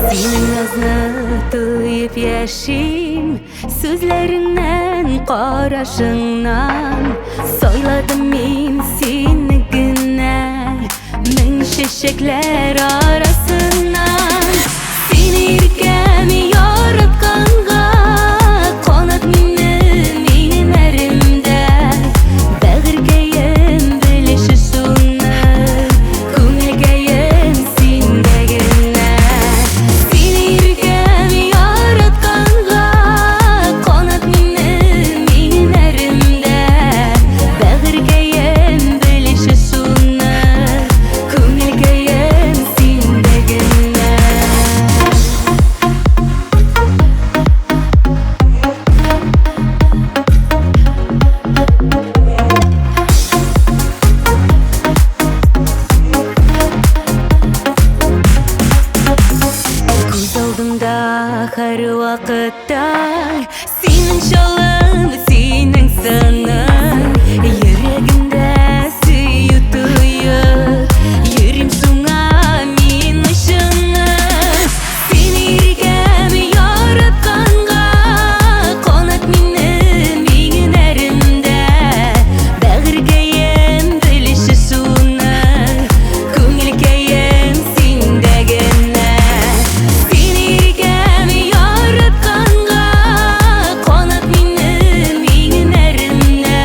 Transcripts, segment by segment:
Senin nazını duyup yaşayım, sözlerinden, qarashingdan soyladım men seni gine ming shashaklar arasından. Seni yelkami yoritganga qonat mening erimda bag'rigayam bilishi sunna ko'ngilgayam sendagina. Seni yelkami yoritganga qonat mening erimda bag'rigayam bilishi sunna ko'ngilgayam sendagina. Ko'z oldimda har vaqtda sening sholin, sening sinin yuragimda suyutuyor yurim sunga men ishini. Seni yelkami yoritganga qonat mening erimda bag'rigayam bilishi sunna ko'ngilgayam sendagina. Seni yelkami yoritganga qonat mening erimda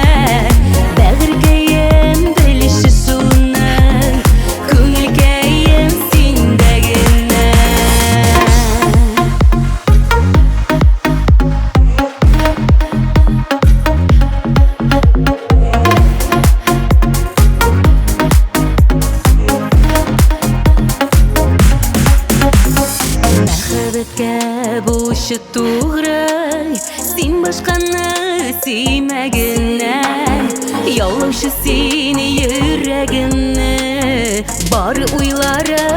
bag'rigayam bilishi sunna ko'ngilgayam sendagina. Marhabatga bu ishi to'g'ri, sen boshqani sevmagina. Yovlovchi seni yuragimni bor o'ylarim